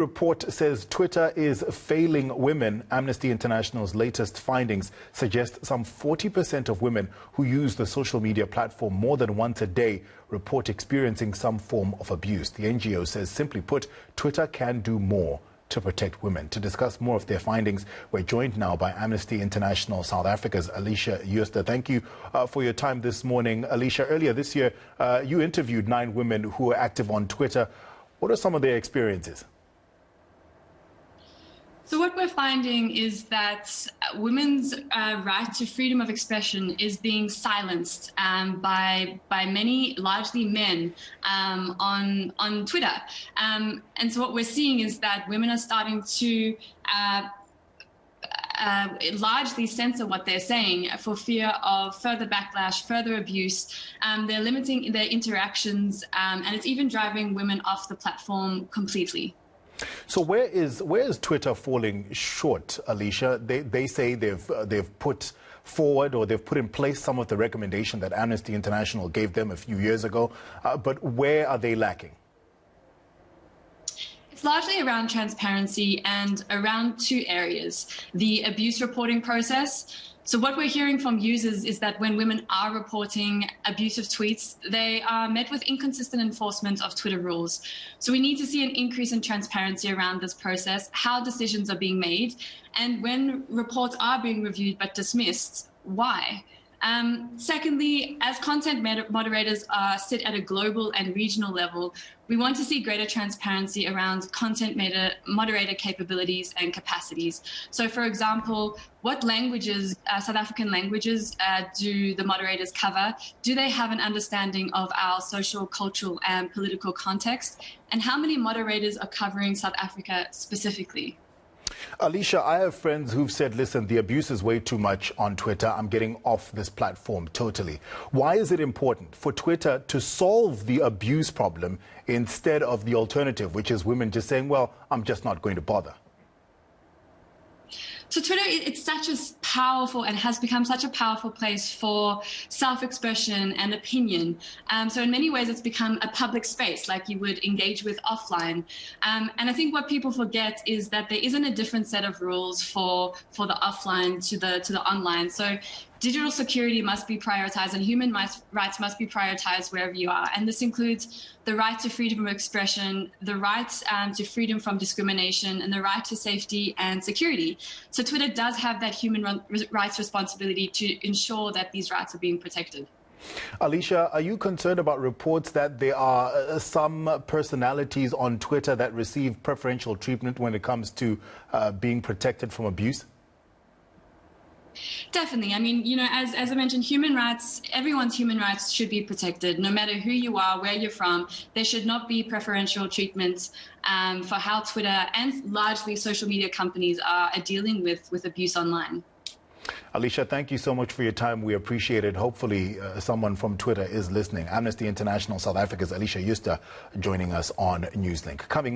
Report says Twitter is failing women. Amnesty International's latest findings suggest some 40% of women who use the social media platform more than once a day report experiencing some form of abuse. The NGO says, simply put, Twitter can do more to protect women. To discuss more of their findings, we're joined now by Amnesty International South Africa's Alicia Jooste. Thank you for your time this morning. Alicia, earlier this year, you interviewed 9 women who were active on Twitter. What are some of their experiences? So what we're finding is that women's right to freedom of expression is being silenced by many, largely men, on Twitter. And so what we're seeing is that women are starting to largely censor what they're saying for fear of further backlash, further abuse. They're limiting their interactions, and it's even driving women off the platform completely. So where is Twitter falling short, Alicia? They say they've put forward or they've put in place some of the recommendation that Amnesty International gave them a few years ago, but where are they lacking? It's largely around transparency and around 2 areas: the abuse reporting process. So what we're hearing from users is that when women are reporting abusive tweets, they are met with inconsistent enforcement of Twitter rules. So we need to see an increase in transparency around this process, how decisions are being made, and when reports are being reviewed but dismissed, why? Secondly, as content moderators sit at a global and regional level, we want to see greater transparency around content moderator capabilities and capacities. So, for example, what languages, South African languages, do the moderators cover? Do they have an understanding of our social, cultural, and political context? And how many moderators are covering South Africa specifically? Alicia, I have friends who've said, listen, the abuse is way too much on Twitter. I'm getting off this platform totally. Why is it important for Twitter to solve the abuse problem instead of the alternative, which is women just saying, well, I'm just not going to bother? So Twitter, it's such a powerful and has become such a powerful place for self-expression and opinion. So in many ways, it's become a public space like you would engage with offline. And I think what people forget is that there isn't a different set of rules for the offline to the online. So digital security must be prioritized and human rights must be prioritized wherever you are. And this includes the right to freedom of expression, the right to freedom from discrimination, and the right to safety and security. So Twitter does have that human rights responsibility to ensure that these rights are being protected. Alicia, are you concerned about reports that there are some personalities on Twitter that receive preferential treatment when it comes to being protected from abuse? Definitely. I mean, you know, as I mentioned, human rights, everyone's human rights should be protected, no matter who you are, where you're from. There should not be preferential treatments for how Twitter and largely social media companies are dealing with abuse online. Alicia, thank you so much for your time. We appreciate it. Hopefully someone from Twitter is listening. Amnesty International South Africa's Alicia Jooste joining us on Newslink. Coming up.